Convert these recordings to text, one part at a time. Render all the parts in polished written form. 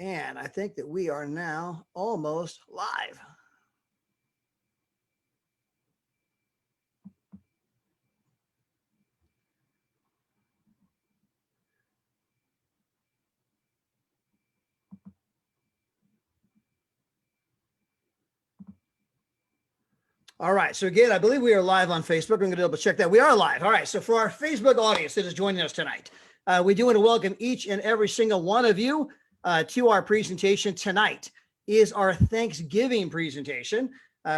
And I think that we are now almost live. All right. So again, I believe we are live on Facebook. I'm going to double check that. We are live. All right. So for our Facebook audience that is joining us tonight, we do want to welcome each and every single one of you to our presentation tonight. Is our Thanksgiving presentation.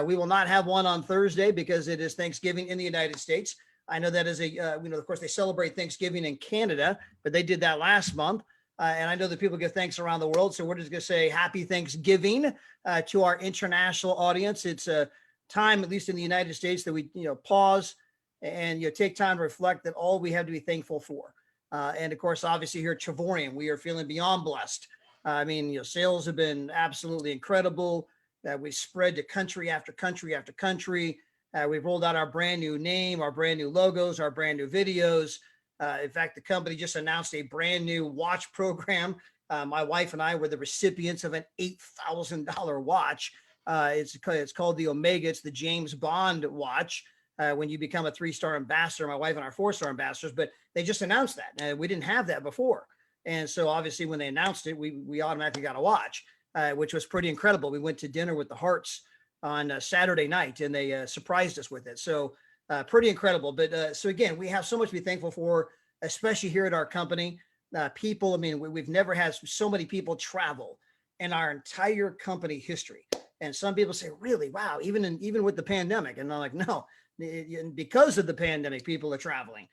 We will not have one on Thursday because it is Thanksgiving in the United States. I know that is of course, they celebrate Thanksgiving in Canada, but they did that last month. And I know that people give thanks around the world. So we're just going to say happy Thanksgiving to our international audience. It's a time, at least in the United States, that we pause and take time to reflect that all we have to be thankful for. And of course, obviously here at Travorium, we are feeling beyond blessed. I mean, sales have been absolutely incredible. We spread to country after country after country. We've rolled out our brand new name, our brand new logos, our brand new videos. In fact, the company just announced a brand new watch program. My wife and I were the recipients of an $8,000 watch. It's called the Omega. It's the James Bond watch. When you become a 3-star ambassador, my wife and I are 4-star ambassadors, but they just announced that. We didn't have that before. And so obviously when they announced it, we automatically got a watch, which was pretty incredible. We went to dinner with the Harts on Saturday night and they surprised us with it. So pretty incredible. But so again, we have so much to be thankful for, especially here at our company. People, I mean, we've never had so many people travel in our entire company history. And some people say, really, wow, even with the pandemic. And I'm like, no, because of the pandemic, people are traveling.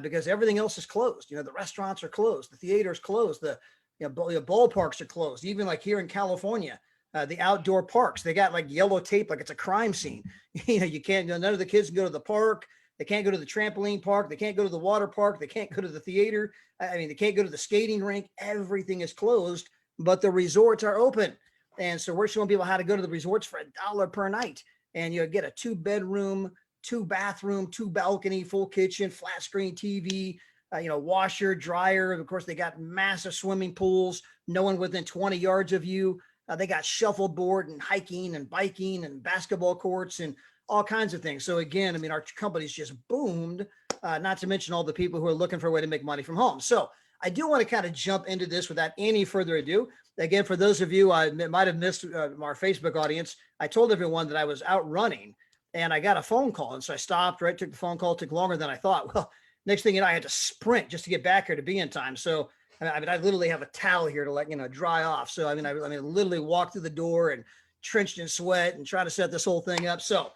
Because everything else is closed. The restaurants are closed, the theaters closed, the ballparks are closed. Even like here in California, the outdoor parks, they got like yellow tape, like it's a crime scene. You can't. None of the kids can go to the park. They can't go to the trampoline park. They can't go to the water park. They can't go to the theater. I mean, they can't go to the skating rink. Everything is closed, but the resorts are open. And so we're showing people how to go to the resorts for $1 per night, and you get a 2-bedroom. 2-bathroom, 2-balcony, full kitchen, flat screen TV, washer, dryer. Of course, they got massive swimming pools, no one within 20 yards of you. They got shuffleboard and hiking and biking and basketball courts and all kinds of things. So again, I mean, our company's just boomed, not to mention all the people who are looking for a way to make money from home. So I do want to kind of jump into this without any further ado. Again, for those of you I might have missed our Facebook audience, I told everyone that I was out running. And I got a phone call. And so I stopped, right? Took the phone call, took longer than I thought. Well, next thing you know, I had to sprint just to get back here to be in time. So, I mean, I literally have a towel here to let, dry off. So, I literally walked through the door and trenched in sweat and trying to set this whole thing up. So,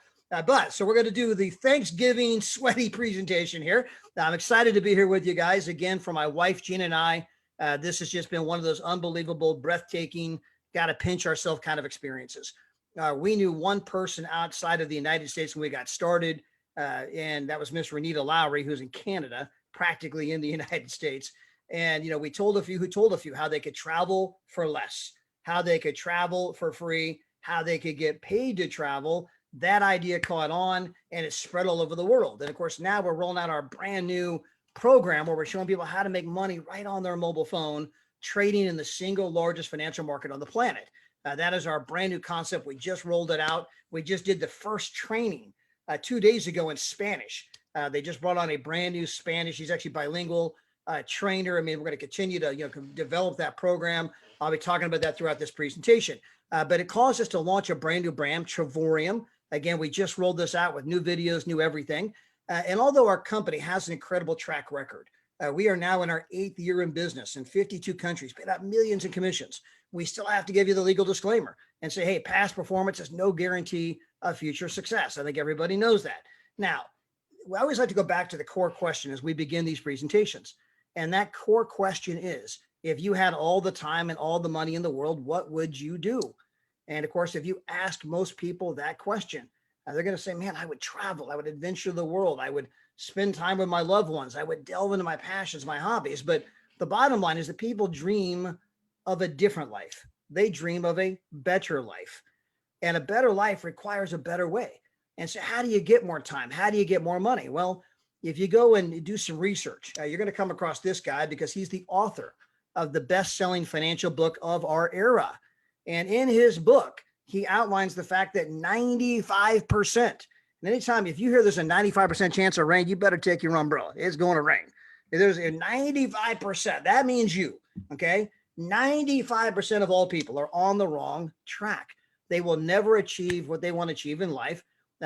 so we're going to do the Thanksgiving sweaty presentation here. I'm excited to be here with you guys again for my wife, Gina, and I. This has just been one of those unbelievable, breathtaking, got to pinch ourselves kind of experiences. We knew one person outside of the United States when we got started, and that was Miss Renita Lowry, who's in Canada, practically in the United States. And, we told a few who told a few how they could travel for less, how they could travel for free, how they could get paid to travel. That idea caught on and it spread all over the world. And of course, now we're rolling out our brand new program where we're showing people how to make money right on their mobile phone, trading in the single largest financial market on the planet. That is our brand new concept. We just rolled it out. We just did the first training 2 days ago in Spanish. They just brought on a brand new Spanish. He's actually bilingual trainer. I mean, we're going to continue to develop that program. I'll be talking about that throughout this presentation. But it caused us to launch a brand new brand, Travorium. Again, we just rolled this out with new videos, new everything. And although our company has an incredible track record, we are now in our 8th year in business in 52 countries, paid out millions in commissions. We still have to give you the legal disclaimer and say, hey, past performance is no guarantee of future success. I think everybody knows that. Now, we always like to go back to the core question as we begin these presentations. And that core question is, if you had all the time and all the money in the world, what would you do? And of course, if you ask most people that question, they're going to say, man, I would travel. I would adventure the world. I would spend time with my loved ones. I would delve into my passions, my hobbies. But the bottom line is that people dream of a different life. They dream of a better life. And a better life requires a better way. And so how do you get more time? How do you get more money? Well, if you go and do some research, you're going to come across this guy because he's the author of the best-selling financial book of our era. And in his book, he outlines the fact that 95%, and anytime if you hear there's a 95% chance of rain, you better take your umbrella. It's going to rain. If there's a 95%, that means you, okay? 95% of all people are on the wrong track. They will never achieve what they want to achieve in life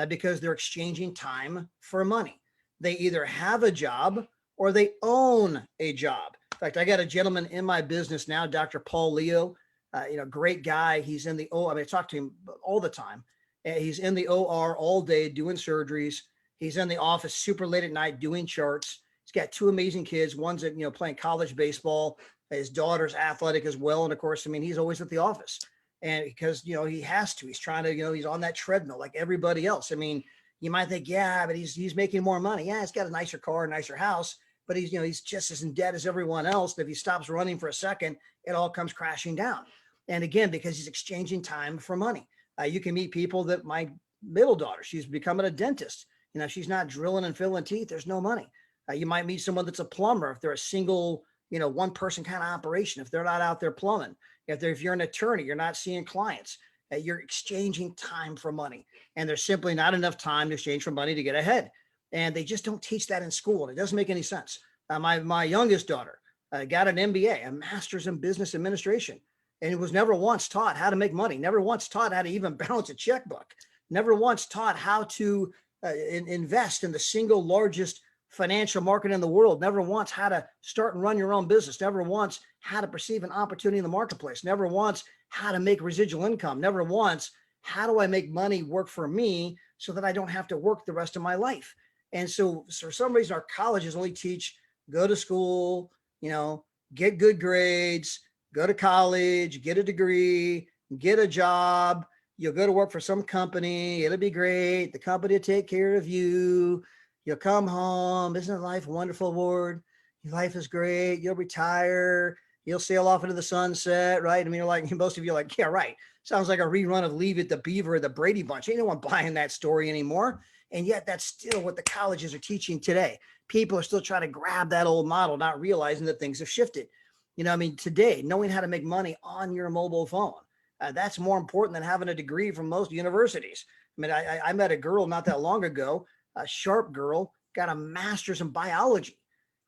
because they're exchanging time for money. They either have a job or they own a job. In fact, I got a gentleman in my business now, Dr. Paul Leo, great guy. He's in the I talk to him all the time. He's in the OR all day doing surgeries. He's in the office super late at night doing charts. He's got two amazing kids. One's at, playing college baseball. His daughter's athletic as well. And of course, he's always at the office. And because, he has to, he's trying to, he's on that treadmill like everybody else. You might think, yeah, but he's making more money. Yeah, he's got a nicer car, a nicer house, but he's just as in debt as everyone else. And if he stops running for a second, it all comes crashing down. And again, because he's exchanging time for money. You can meet people that my middle daughter, she's becoming a dentist. She's not drilling and filling teeth. There's no money. You might meet someone that's a plumber if they're a single, one person kind of operation, if they're not out there plumbing. If you're an attorney, you're not seeing clients. You're exchanging time for money. And there's simply not enough time to exchange for money to get ahead. And they just don't teach that in school. And it doesn't make any sense. My youngest daughter got an MBA, a master's in business administration, and it was never once taught how to make money, never once taught how to even balance a checkbook, never once taught how to invest in the single largest financial market in the world, never once how to start and run your own business, never once how to perceive an opportunity in the marketplace, never once how to make residual income, never once how do I make money work for me so that I don't have to work the rest of my life. And so for some reason, our colleges only teach, go to school, get good grades, go to college, get a degree, get a job. You'll go to work for some company. It'll be great. The company will take care of you. You'll come home. Isn't life wonderful, Ward? Your life is great. You'll retire. You'll sail off into the sunset, right? You're like, most of you are like, yeah, right. Sounds like a rerun of Leave It to Beaver, the Brady Bunch. Ain't no one buying that story anymore. And yet that's still what the colleges are teaching today. People are still trying to grab that old model, not realizing that things have shifted. Today, knowing how to make money on your mobile phone, that's more important than having a degree from most universities. I met a girl not that long ago, a sharp girl, got a master's in biology,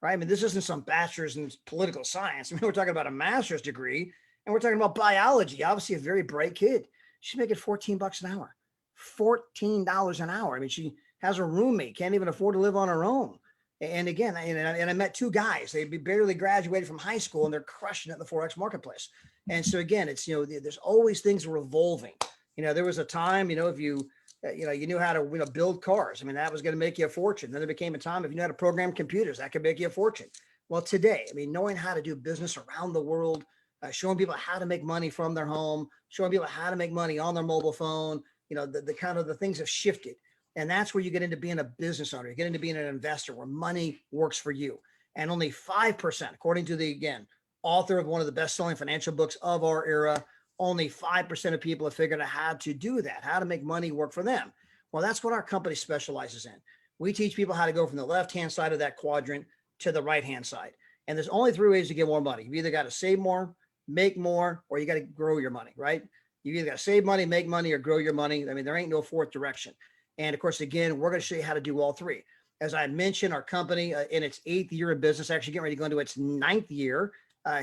right? This isn't some bachelor's in political science. We're talking about a master's degree, and we're talking about biology. Obviously a very bright kid. She's making $14 an hour, $14 an hour. She has a roommate, can't even afford to live on her own. And again, I met two guys, they barely graduated from high school and they're crushing it in the Forex marketplace. And so again, it's, there's always things revolving. There was a time, if you knew how to build cars. That was going to make you a fortune. Then there became a time if you knew how to program computers, that could make you a fortune. Well, today, knowing how to do business around the world, showing people how to make money from their home, showing people how to make money on their mobile phone, the kind of the things have shifted. And that's where you get into being a business owner. You get into being an investor where money works for you. And only 5%, according to the, again, author of one of the best-selling financial books of our era, only 5% of people have figured out how to do that, how to make money work for them. Well, that's what our company specializes in. We teach people how to go from the left-hand side of that quadrant to the right-hand side. And there's only three ways to get more money. You either got to save more, make more, or you got to grow your money, right? You either got to save money, make money, or grow your money. There ain't no fourth direction. And of course, again, we're going to show you how to do all three. As I mentioned, our company in its 8th year of business, actually getting ready to go into its 9th year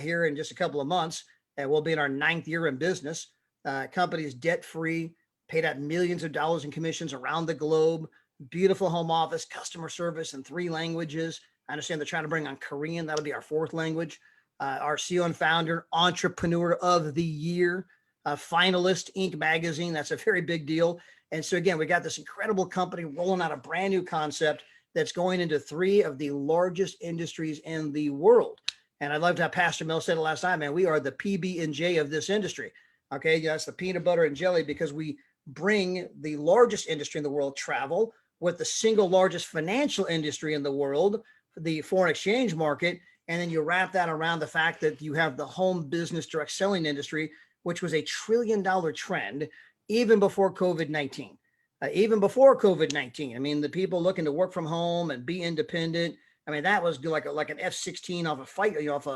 here in just a couple of months. And we'll be in our 9th year in business. Company is debt-free, paid out millions of dollars in commissions around the globe, beautiful home office, customer service in 3 languages. I understand they're trying to bring on Korean. That'll be our 4th language. Our CEO and founder, Entrepreneur of the Year, finalist, Inc. magazine. That's a very big deal. And so again, we got this incredible company rolling out a brand new concept that's going into 3 of the largest industries in the world. And I loved how Pastor Mel said it last time, man, we are the PB&J of this industry. Okay, that's the peanut butter and jelly, because we bring the largest industry in the world, travel, with the single largest financial industry in the world, the foreign exchange market. And then you wrap that around the fact that you have the home business direct selling industry, which was a $1 trillion trend even before COVID-19. Even before COVID-19, the people looking to work from home and be independent. That was like an F-16 off a fight, off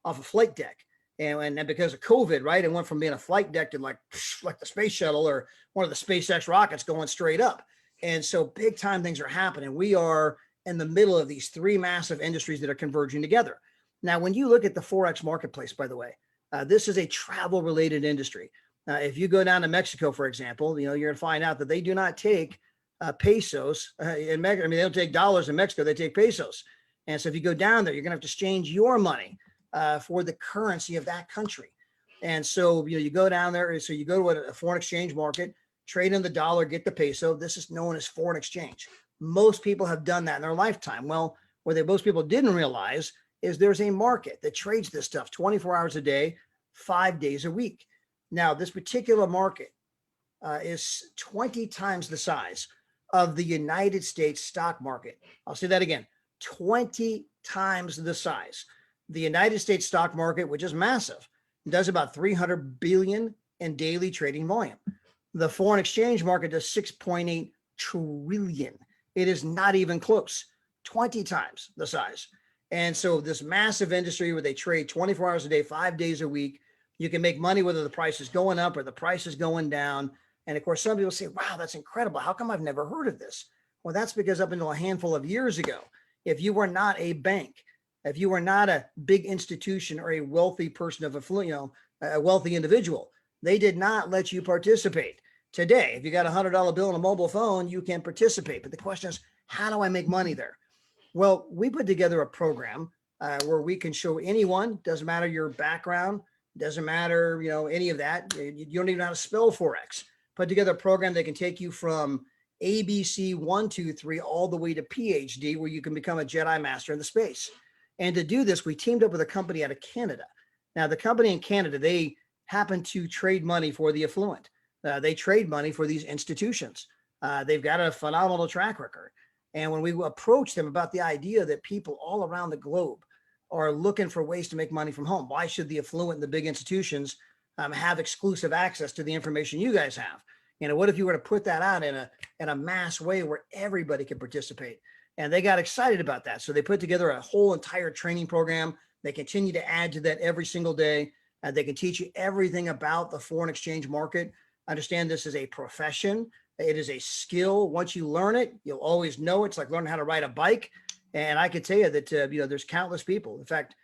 off a flight deck. And then because of COVID, right, it went from being a flight deck to like the space shuttle or one of the SpaceX rockets going straight up. And so big time things are happening. We are in the middle of these three massive industries that are converging together. Now, when you look at the Forex marketplace, by the way, this is a travel related industry. If you go down to Mexico, for example, you're going to find out that they do not take pesos in Mexico. I mean, they don't take dollars in Mexico, they take pesos. And so if you go down there, you're going to have to exchange your money for the currency of that country. And so, you go down there. So you go to a foreign exchange market, trade in the dollar, get the peso. This is known as foreign exchange. Most people have done that in their lifetime. Well, what most people didn't realize is there's a market that trades this stuff 24 hours a day, 5 days a week. Now, this particular market is 20 times the size of the United States stock market. I'll say that again, 20 times the size. The United States stock market, which is massive, does about 300 billion in daily trading volume. The foreign exchange market does 6.8 trillion. It is not even close, 20 times the size. And so this massive industry where they trade 24 hours a day, 5 days a week, you can make money whether the price is going up or the price is going down. And of course, some people say, wow, that's incredible. How come I've never heard of this? Well, that's because up until a handful of years ago, if you were not a bank, if you were not a big institution or a wealthy person of a wealthy individual, they did not let you participate. Today, if you got $100 bill on a mobile phone, you can participate. But the question is, how do I make money there? Well, we put together a program where we can show anyone, doesn't matter your background, doesn't matter, any of that. You don't even know how to spell Forex. Put together a program that can take you from ABC 1, 2, 3 all the way to PhD, where you can become a Jedi Master in the space. And to do this, we teamed up with a company out of Canada. Now, the company in Canada, they happen to trade money for the affluent. They trade money for these institutions. They've got a phenomenal track record. And when we approach them about the idea that people all around the globe are looking for ways to make money from home, why should the affluent and the big institutions have exclusive access to the information you guys have? What if you were to put that out in a mass way where everybody could participate? And they got excited about that. So they put together a whole entire training program. They continue to add to that every single day. They can teach you everything about the foreign exchange market. Understand this is a profession. It is a skill. Once you learn it, you'll always know. It's like learning how to ride a bike. And I can tell you that, there's countless people. In fact,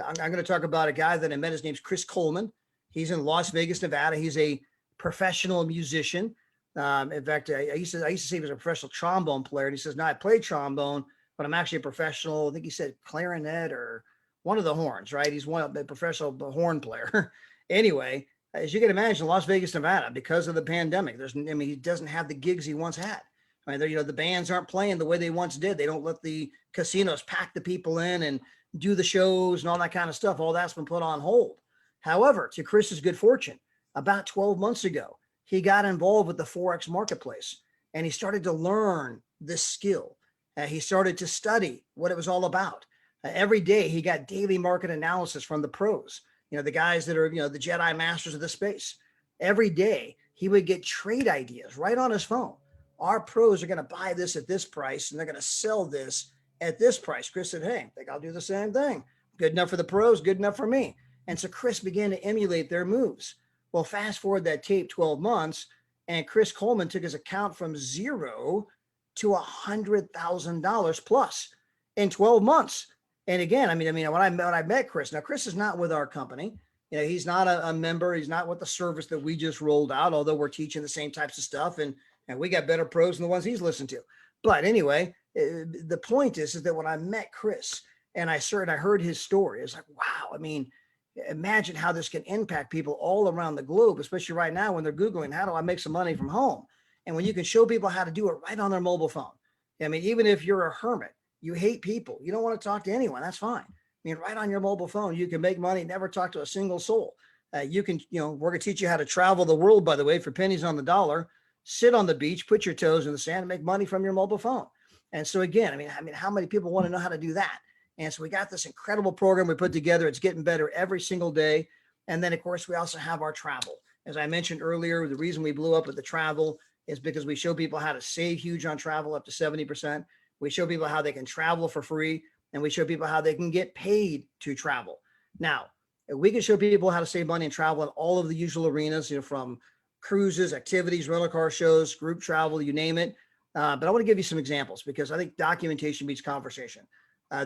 I'm going to talk about a guy that I met. His name's Chris Coleman. He's in Las Vegas, Nevada. He's a professional musician. In fact, I used to say he was a professional trombone player. And he says, no, I play trombone, but I'm actually a professional. I think he said clarinet or one of the horns, right? He's a professional horn player. Anyway, as you can imagine, Las Vegas, Nevada, because of the pandemic, he doesn't have the gigs he once had. I mean, the bands aren't playing the way they once did. They don't let the casinos pack the people in and do the shows and all that kind of stuff. All that's been put on hold. However, to Chris's good fortune, about 12 months ago, he got involved with the Forex marketplace and he started to learn this skill. He started to study what it was all about. Every day he got daily market analysis from the pros, the guys that are, the Jedi Masters of the space. Every day he would get trade ideas right on his phone. Our pros are going to buy this at this price and they're going to sell this at this price. Chris said, hey, I think I'll do the same thing. Good enough for the pros, good enough for me. And so Chris began to emulate their moves. Well, fast forward that tape 12 months, and Chris Coleman took his account from $0 to $100,000 plus in 12 months. And again, when I met Chris, now Chris is not with our company. He's not a member. He's not with the service that we just rolled out, although we're teaching the same types of stuff. And we got better pros than the ones he's listened to. But anyway, the point is that when I met Chris and I heard his story, it's like, wow, imagine how this can impact people all around the globe, especially right now when they're Googling, how do I make some money from home? And when you can show people how to do it right on their mobile phone. Even if you're a hermit, you hate people, you don't want to talk to anyone, that's fine. Right on your mobile phone, you can make money, never talk to a single soul. We're going to teach you how to travel the world, by the way, for pennies on the dollar. Sit on the beach, put your toes in the sand, and make money from your mobile phone. And so again, how many people want to know how to do that? And so we got this incredible program we put together. It's getting better every single day. And then, of course, we also have our travel. As I mentioned earlier, the reason we blew up with the travel is because we show people how to save huge on travel, up to 70%. We show people how they can travel for free, and we show people how they can get paid to travel. Now, we can show people how to save money and travel in all of the usual arenas, from cruises, activities, rental car shows, group travel, you name it. But I want to give you some examples because I think documentation beats conversation.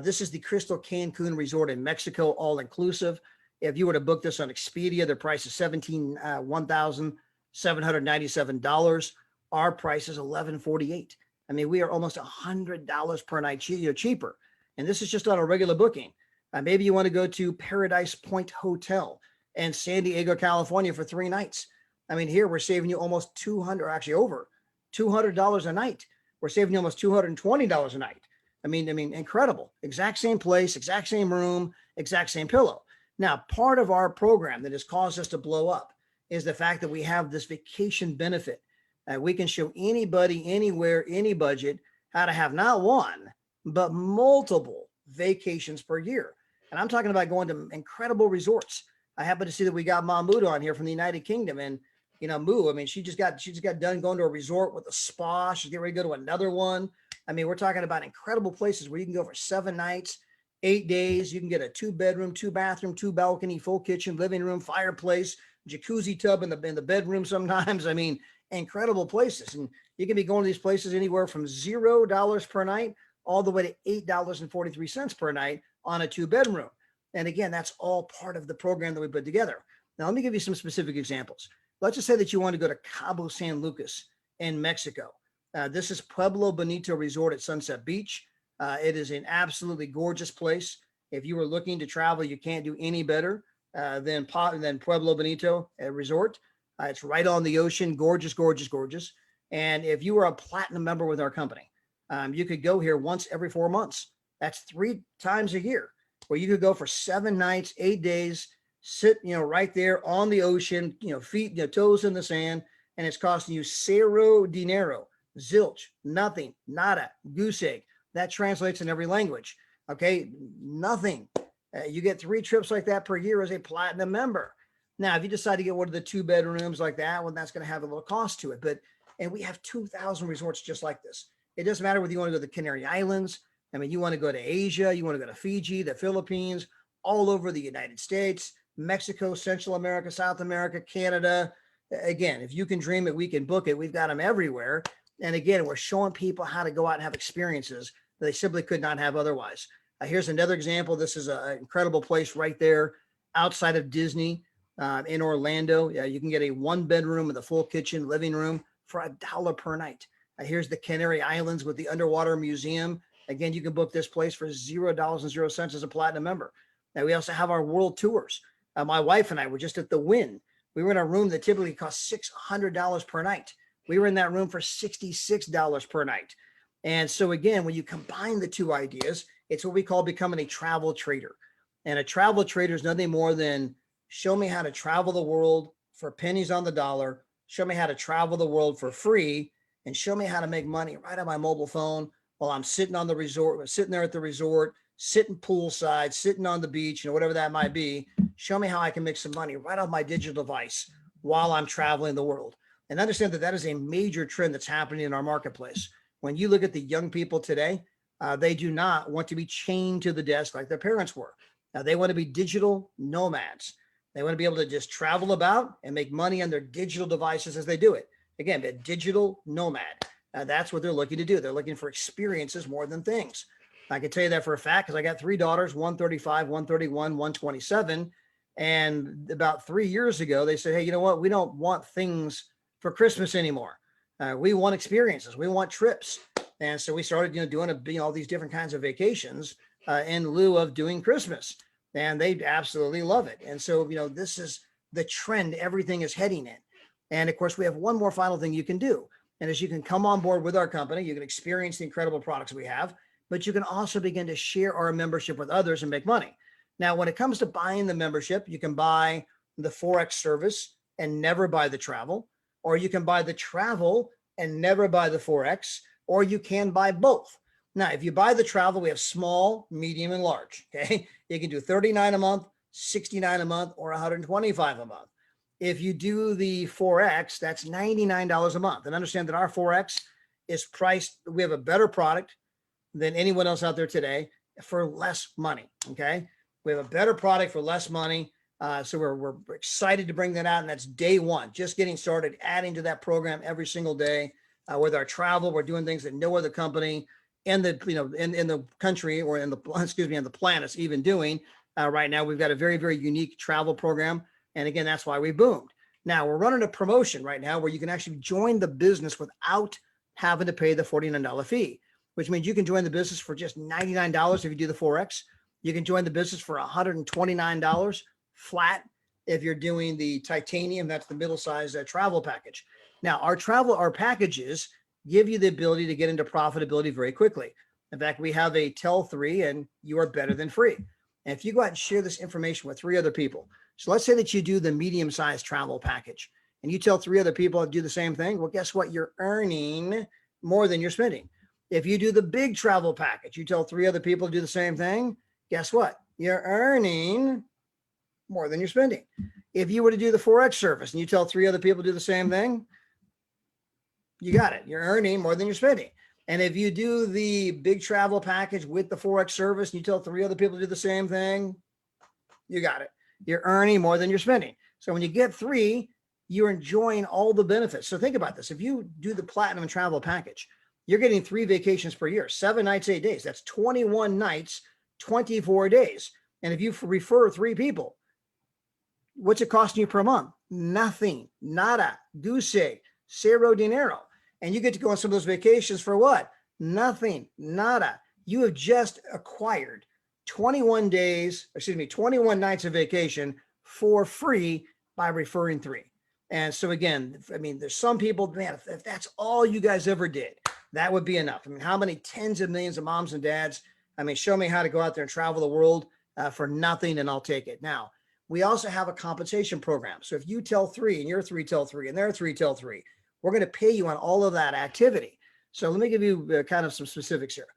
This is the Crystal Cancun Resort in Mexico, all inclusive. If you were to book this on Expedia, the price is $1,797. Our price is $1,148. I mean, we are almost $100 per night cheaper. And this is just on a regular booking. Maybe you want to go to Paradise Point Hotel in San Diego, California for 3 nights. I mean, here we're saving you almost over $200 a night. We're saving you almost $220 a night. I mean, incredible. Exact same place, exact same room, exact same pillow. Now, part of our program that has caused us to blow up is the fact that we have this vacation benefit. We can show anybody, anywhere, any budget, how to have not one, but multiple vacations per year. And I'm talking about going to incredible resorts. I happen to see that we got Mahmoud on here from the United Kingdom. And, Moo, I mean, she just got done going to a resort with a spa. She's getting ready to go to another one. I mean, we're talking about incredible places where you can go for 7 nights, 8 days. You can get a 2-bedroom, 2-bathroom, 2-balcony, full kitchen, living room, fireplace, jacuzzi tub in the bedroom sometimes. I mean, incredible places. And you can be going to these places anywhere from $0 per night all the way to $8.43 per night on a 2-bedroom. And again, that's all part of the program that we put together. Now, let me give you some specific examples. Let's just say that you want to go to Cabo San Lucas in Mexico. This is Pueblo Bonito Resort at Sunset Beach. It is an absolutely gorgeous place. If you were looking to travel, you can't do any better than Pueblo Bonito Resort. It's right on the ocean, gorgeous, gorgeous, gorgeous. And if you were a platinum member with our company, you could go here once every 4 months. That's 3 times a year, where you could go for 7 nights, 8 days, sit, right there on the ocean, feet, toes in the sand, and it's costing you cero dinero, zilch, nothing, nada, goose egg. That translates in every language. Okay, nothing. You get 3 trips like that per year as a platinum member. Now, if you decide to get one of the 2-bedrooms like that, well, that's going to have a little cost to it. And we have 2,000 resorts just like this. It doesn't matter whether you want to go to the Canary Islands. I mean, you want to go to Asia, you want to go to Fiji, the Philippines, all over the United States, Mexico, Central America, South America, Canada. Again, if you can dream it, we can book it. We've got them everywhere. And again, we're showing people how to go out and have experiences that they simply could not have otherwise. Here's another example. This is an incredible place right there outside of Disney in Orlando. You can get a 1-bedroom with a full kitchen, living room for $1 per night. Here's the Canary Islands with the underwater museum. Again, you can book this place for $0.00 as a platinum member. Now, we also have our world tours. My wife and I were just at the Wynn. We were in a room that typically costs $600 per night. We were in that room for $66 per night. And so again, when you combine the 2 ideas, it's what we call becoming a travel trader. And a travel trader is nothing more than show me how to travel the world for pennies on the dollar, show me how to travel the world for free, and show me how to make money right on my mobile phone while I'm sitting on the resort, sitting there at the resort, sitting poolside, sitting on the beach, whatever that might be. Show me how I can make some money right on my digital device while I'm traveling the world. And understand that that is a major trend that's happening in our marketplace. When you look at the young people today, they do not want to be chained to the desk like their parents were. Now, they want to be digital nomads. They want to be able to just travel about and make money on their digital devices as they do it. Again, a digital nomad. That's what they're looking to do. They're looking for experiences more than things. I can tell you that for a fact because I got 3 daughters, 135, 131, 127. And about 3 years ago, they said, hey, you know what? We don't want things for Christmas anymore. We want experiences. We want trips. And so we started, doing all these different kinds of vacations in lieu of doing Christmas. And they absolutely love it. And so, this is the trend everything is heading in. And of course, we have one more final thing you can do. And as you can come on board with our company, you can experience the incredible products we have, but you can also begin to share our membership with others and make money. Now, when it comes to buying the membership, you can buy the Forex service and never buy the travel, or you can buy the travel and never buy the Forex, or you can buy both. Now, if you buy the travel, we have small, medium, and large, okay? You can do $39 a month, $69 a month, or $125 a month. If you do the Forex, that's $99 a month. And understand that our Forex is priced, we have a better product than anyone else out there today for less money, okay? We have a better product for less money. So we're excited to bring that out. And that's day one, just getting started, adding to that program every single day. With our travel, we're doing things that no other company in the, in the country or in the, on the planet is even doing. Right now, we've got a very, very unique travel program. And again, that's why we boomed. Now we're running a promotion right now where you can actually join the business without having to pay the $49 fee, which means you can join the business for just $99 if you do the Forex. You can join the business for $129 flat if you're doing the titanium. That's the middle-sized travel package. Now, our packages give you the ability to get into profitability very quickly. In fact, we have a tell 3 and you are better than free. And if you go out and share this information with 3 other people, so let's say that you do the medium-sized travel package and you tell 3 other people to do the same thing. Well, guess what? You're earning more than you're spending. If you do the big travel package, you tell 3 other people to do the same thing. Guess what? You're earning more than you're spending. If you were to do the Forex service and you tell 3 other people to do the same thing, you got it. You're earning more than you're spending. And if you do the big travel package with the Forex service and you tell 3 other people to do the same thing, you got it. You're earning more than you're spending. So when you get 3, you're enjoying all the benefits. So think about this. If you do the platinum travel package, you're getting 3 vacations per year, 7 nights, 8 days. That's 21 nights, 24 days. And if you refer 3 people, what's it costing you per month? Nothing, nada, goose egg, cero dinero. And you get to go on some of those vacations for what? Nothing, nada. You have just acquired 21 nights of vacation for free by referring 3. And so again, I mean, there's some people, man, if that's all you guys ever did, that would be enough. I mean, how many tens of millions of moms and dads, I mean, show me how to go out there and travel the world for nothing and I'll take it. Now, we also have a compensation program. So if you tell 3 and you're 3 tell 3 and they're 3 tell 3, we're going to pay you on all of that activity. So let me give you kind of some specifics here.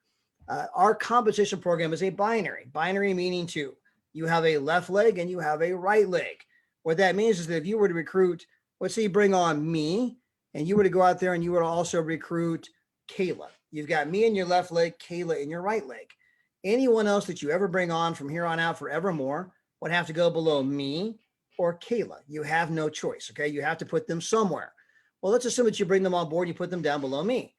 Our compensation program is a binary meaning 2. You have a left leg and you have a right leg. What that means is that if you were to recruit, let's say you bring on me and you were to go out there and you were to also recruit Kayla. You've got me in your left leg, Kayla in your right leg. Anyone else that you ever bring on from here on out forevermore would have to go below me or Kayla. You have no choice, okay? You have to put them somewhere. Well, let's assume that you bring them on board, you put them down below me.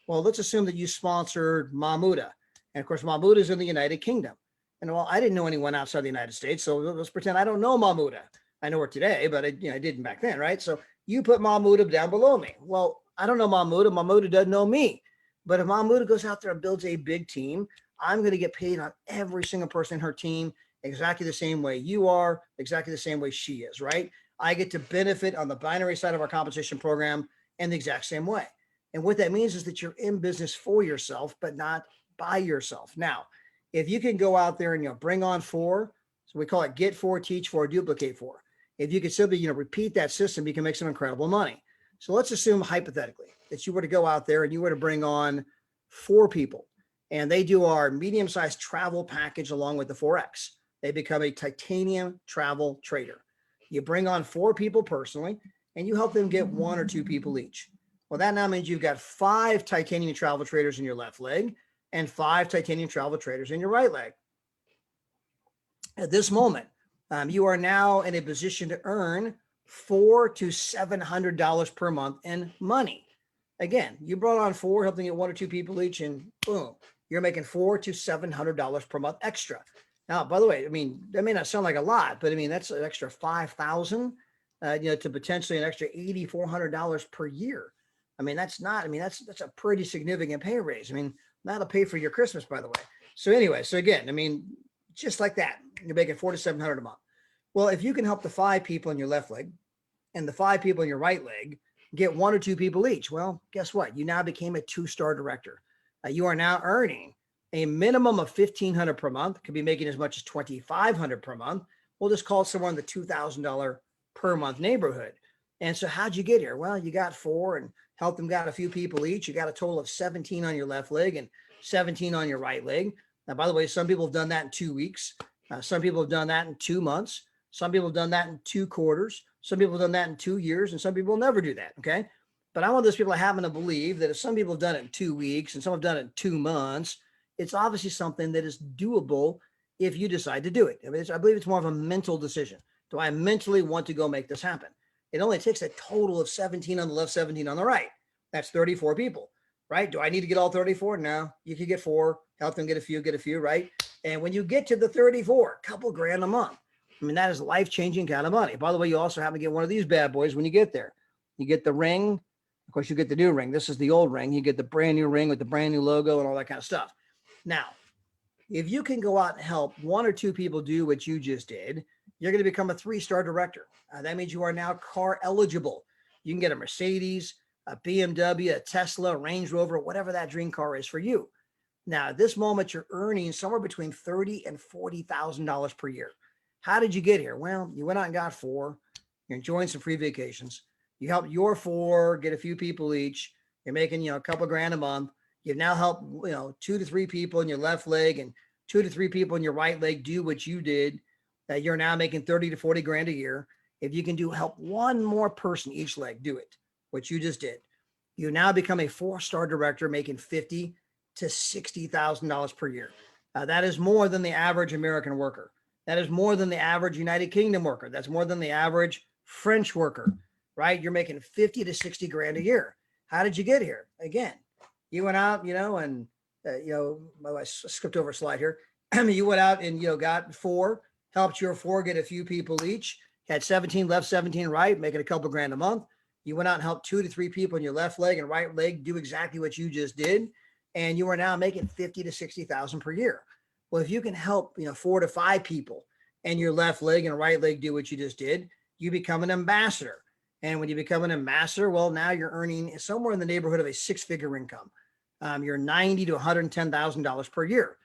Well, let's assume that you sponsored Mahmuda. And of course, Mahmuda is in the United Kingdom. And well, I didn't know anyone outside the United States, so let's pretend I don't know Mahmuda. I know her today, but I didn't back then, right? So you put Mahmuda down below me. Well, I don't know Mahmuda. Mahmuda doesn't know me. But if Mahmuda goes out there and builds a big team, I'm going to get paid on every single person in her team exactly the same way you are, exactly the same way she is, right? I get to benefit on the binary side of our compensation program in the exact same way. And what that means is that you're in business for yourself, but not by yourself. Now, if you can go out there and, bring on 4, so we call it get 4, teach 4, duplicate 4. If you could simply, repeat that system, you can make some incredible money. So let's assume hypothetically that you were to go out there and you were to bring on 4 people and they do our medium-sized travel package along with the Forex. They become a titanium travel trader. You bring on 4 people personally and you help them get 1 or 2 people each. Well, that now means you've got 5 titanium travel traders in your left leg and 5 titanium travel traders in your right leg. At this moment, you are now in a position to earn $400 to $700 per month in money. Again, you brought on 4, helping get 1 or 2 people each, and boom, you're making $400 to $700 per month extra. Now, by the way, I mean, that may not sound like a lot, but I mean, that's an extra $5,000, to potentially an extra $8,400 per year. I mean, that's a pretty significant pay raise. I mean, that'll pay for your Christmas, by the way. So anyway, so again, I mean, just like that, you're making $400 to $700 a month. Well, if you can help the 5 people in your left leg and the 5 people in your right leg get 1 or 2 people each, well, guess what? You now became a 2-star director. You are now earning a minimum of $1,500 per month, could be making as much as $2,500 per month. We'll just call it somewhere in the $2,000 per month neighborhood. And so how'd you get here? Well, you got 4 and helped them got a few people each. You got a total of 17 on your left leg and 17 on your right leg. Now, by the way, some people have done that in 2 weeks. Some people have done that in 2 months. Some people have done that in 2 quarters. Some people have done that in 2 years, and some people will never do that. Okay. But I want those people to happen to believe that if some people have done it in 2 weeks and some have done it in 2 months, it's obviously something that is doable if you decide to do it. I mean, I believe it's more of a mental decision. Do I mentally want to go make this happen? It only takes a total of 17 on the left, 17 on the right. That's 34 people, right? Do I need to get all 34? No, you could get 4, help them get a few, right? And when you get to the 34, a couple grand a month, I mean, that is life-changing kind of money. By the way, you also have to get one of these bad boys when you get there. You get the ring. Of course, you get the new ring. This is the old ring. You get the brand new ring with the brand new logo and all that kind of stuff. Now, if you can go out and help 1 or 2 people do what you just did, you're going to become a 3-star director. That means you are now car eligible. You can get a Mercedes, a BMW, a Tesla, a Range Rover, whatever that dream car is for you. Now, at this moment, you're earning somewhere between $30,000 and $40,000 per year. How did you get here? Well, you went out and got 4. You're enjoying some free vacations. You helped your 4 get a few people each. You're making, a couple grand a month. You've now helped, 2 to 3 people in your left leg and 2 to 3 people in your right leg do what you did. That you're now making 30 to 40 grand a year. If you can help 1 more person each leg do it, what you just did, you now become a 4-star director making $50,000 to $60,000 per year. That is more than the average American worker. That is more than the average United Kingdom worker. That's more than the average French worker, right? You're making 50 to 60 grand a year. How did you get here? Again, you went out, and I skipped over a slide here. You went out and, got 4, helped your 4 get a few people each, had 17 left, 17 right, making a couple grand a month. You went out and helped 2 to 3 people in your left leg and right leg do exactly what you just did. And you are now making 50 to 60,000 per year. Well, if you can help, 4 to 5 people and your left leg and right leg do what you just did, you become an ambassador. And when you become an ambassador, well, now you're earning somewhere in the neighborhood of a 6-figure income. You're $90,000 to $110,000 per year.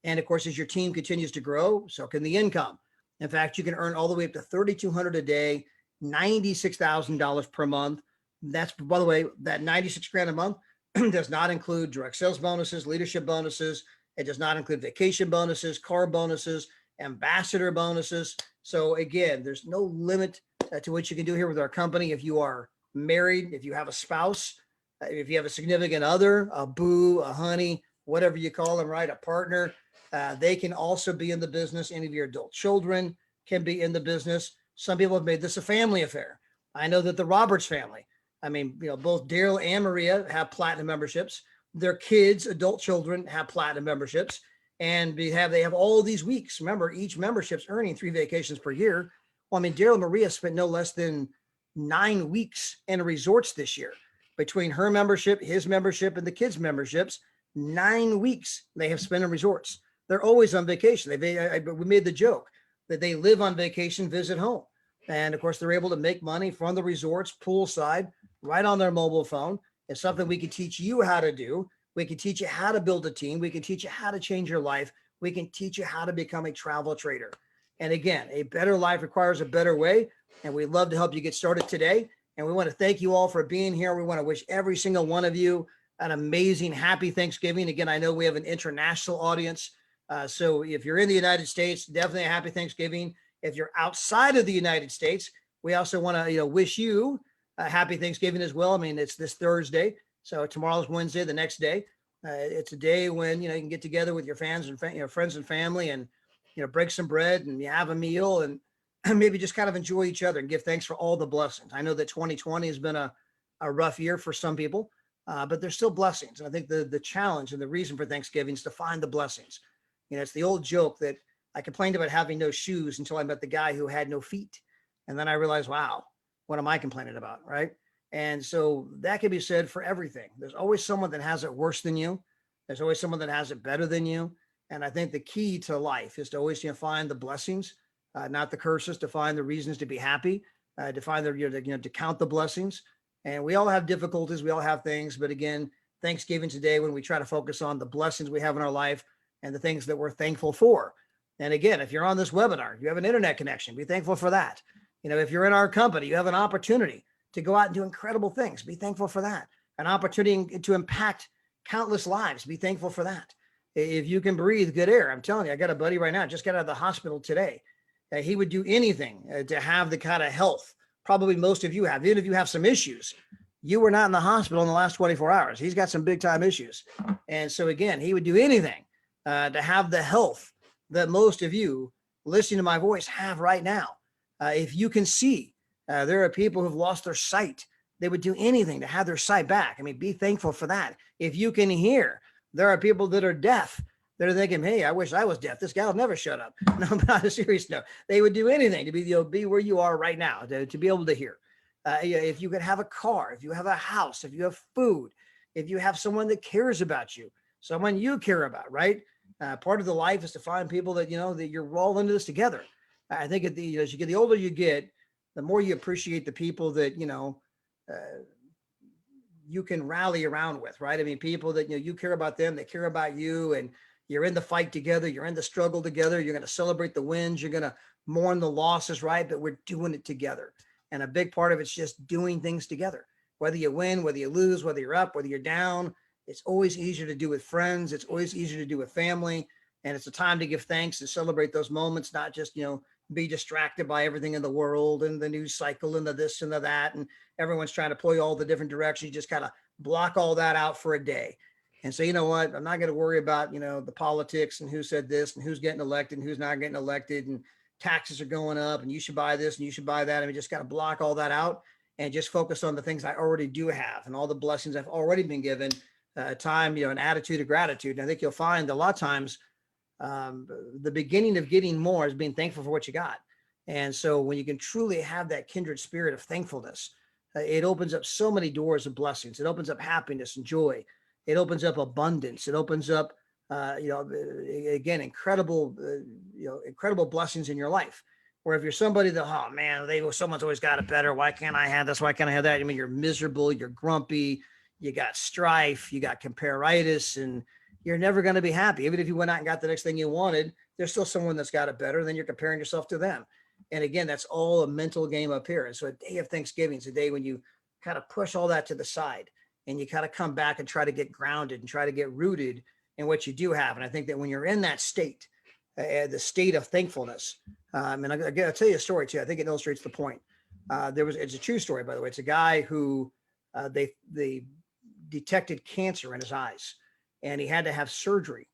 And of course, as your team continues to grow, so can the income. In fact, you can earn all the way up to $3,200 a day, $96,000 per month. That's, by the way, that 96 grand a month does not include direct sales bonuses, leadership bonuses. It does not include vacation bonuses, car bonuses, ambassador bonuses. So again, there's no limit to what you can do here with our company. If you are married, if you have a spouse, if you have a significant other, a boo, a honey, whatever you call them, right? A partner, they can also be in the business. Any of your adult children can be in the business. Some people have made this a family affair. I know that the Roberts family, both Daryl and Maria have platinum memberships. Their kids, adult children, have platinum memberships. And they have all these weeks. Remember, each membership's earning 3 vacations per year. Well, Daryl and Maria spent no less than 9 weeks in resorts this year. Between her membership, his membership, and the kids' memberships, 9 weeks they have spent in resorts. They're always on vacation. We made the joke that they live on vacation, visit home. And of course, they're able to make money from the resorts, poolside, right on their mobile phone. It's something we can teach you how to do. We can teach you how to build a team. We can teach you how to change your life. We can teach you how to become a travel trader. And again, a better life requires a better way. And we'd love to help you get started today. And we want to thank you all for being here. We want to wish every single one of you an amazing, happy Thanksgiving. Again, I know we have an international audience. So if you're in the United States, definitely a happy Thanksgiving. If you're outside of the United States, we also want to wish you a happy Thanksgiving as well. It's this Thursday. So tomorrow's Wednesday, the next day. It's a day when, you can get together with your fans and friends and family and, break some bread and you have a meal and maybe just kind of enjoy each other and give thanks for all the blessings. I know that 2020 has been a rough year for some people, but there's still blessings. And I think the challenge and the reason for Thanksgiving is to find the blessings. It's the old joke that I complained about having no shoes until I met the guy who had no feet. And then I realized, wow, what am I complaining about, right? And so that can be said for everything. There's always someone that has it worse than you. There's always someone that has it better than you. And I think the key to life is to always find the blessings, not the curses, to find the reasons to be happy, to find to count the blessings. And we all have difficulties. We all have things. But again, Thanksgiving today, when we try to focus on the blessings we have in our life and the things that we're thankful for. And again, if you're on this webinar, you have an internet connection, be thankful for that. If you're in our company, you have an opportunity to go out and do incredible things. Be thankful for that. An opportunity to impact countless lives. Be thankful for that. If you can breathe good air, I'm telling you, I got a buddy right now, just got out of the hospital today. He would do anything to have the kind of health probably most of you have. Even if you have some issues, you were not in the hospital in the last 24 hours. He's got some big time issues. And so again, he would do anything to have the health that most of you listening to my voice have right now. If you can see, there are people who've lost their sight. They would do anything to have their sight back. I mean, be thankful for that. If you can hear, there are people that are deaf. They're thinking, hey, I wish I was deaf. This guy will never shut up. No, but on a serious note, they would do anything to be where you are right now, to be able to hear. If you could have a car, if you have a house, if you have food, if you have someone that cares about you, someone you care about, right? Part of the life is to find people that, that you're all into this together. I think as you get, the older you get, the more you appreciate the people that, you can rally around with, right? I mean, people that, you care about them, they care about you, and you're in the fight together. You're in the struggle together. You're going to celebrate the wins. You're going to mourn the losses, right? But we're doing it together. And a big part of it's just doing things together, whether you win, whether you lose, whether you're up, whether you're down. It's always easier to do with friends. It's always easier to do with family. And it's a time to give thanks and celebrate those moments, not just, be distracted by everything in the world and the news cycle and the this and the that. And everyone's trying to pull you all the different directions. You just kind of block all that out for a day and say, you know what, I'm not going to worry about, the politics and who said this and who's getting elected and who's not getting elected, and taxes are going up and you should buy this and you should buy that. I mean, just got to block all that out and just focus on the things I already do have and all the blessings I've already been given. Time, an attitude of gratitude. And I think you'll find a lot of times the beginning of getting more is being thankful for what you got. And so when you can truly have that kindred spirit of thankfulness, it opens up so many doors of blessings. It opens up happiness and joy. It opens up abundance. It opens up, again, incredible blessings in your life. Where if you're somebody that, oh man, someone's always got it better. Why can't I have this? Why can't I have that? I mean, you're miserable, you're grumpy, you got strife, you got comparatitis, and you're never going to be happy. Even if you went out and got the next thing you wanted, there's still someone that's got it better. Then you're comparing yourself to them. And again, that's all a mental game up here. And so a day of Thanksgiving is a day when you kind of push all that to the side and you kind of come back and try to get grounded and try to get rooted in what you do have. And I think that when you're in that state, the state of thankfulness, and I'll tell you a story too. I think it illustrates the point. It's a true story, by the way. It's a guy who they detected cancer in his eyes, and he had to have surgery.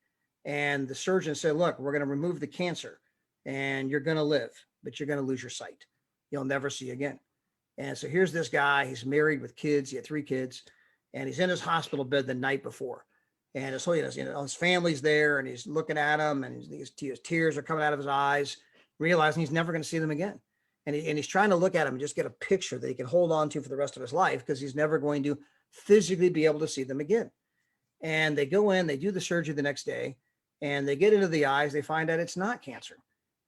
And the surgeon said, look, we're going to remove the cancer and you're going to live, but you're going to lose your sight. You'll never see again. And so here's this guy, he's married with kids. He had 3 kids, and he's in his hospital bed the night before. And his family's there, and he's looking at them, and his tears are coming out of his eyes, realizing he's never going to see them again. And he's trying to look at them and just get a picture that he can hold on to for the rest of his life, because he's never going to physically be able to see them again. And they go in, they do the surgery the next day, and they get into the eyes. They find out it's not cancer,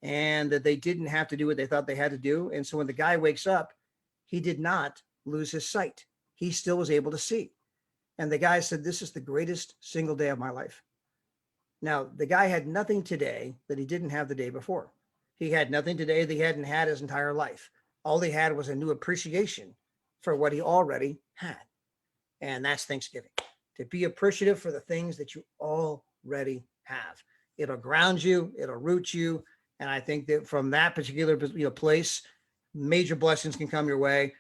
and that they didn't have to do what they thought they had to do. And so when the guy wakes up, he did not lose his sight. He still was able to see. And the guy said, this is the greatest single day of my life. Now, the guy had nothing today that he didn't have the day before. He had nothing today that he hadn't had his entire life. All he had was a new appreciation for what he already had. And that's Thanksgiving. To be appreciative for the things that you already have. It'll ground you, it'll root you. And I think that from that particular place, major blessings can come your way.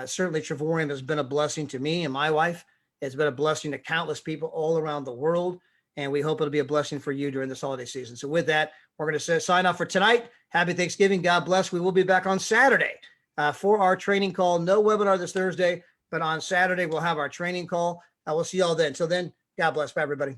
Certainly Travorium has been a blessing to me and my wife. It's been a blessing to countless people all around the world. And we hope it'll be a blessing for you during this holiday season. So with that, we're going to sign off for tonight. Happy Thanksgiving. God bless. We will be back on Saturday for our training call. No webinar this Thursday, but on Saturday, we'll have our training call. We'll see you all then. Until then, God bless. Bye, everybody.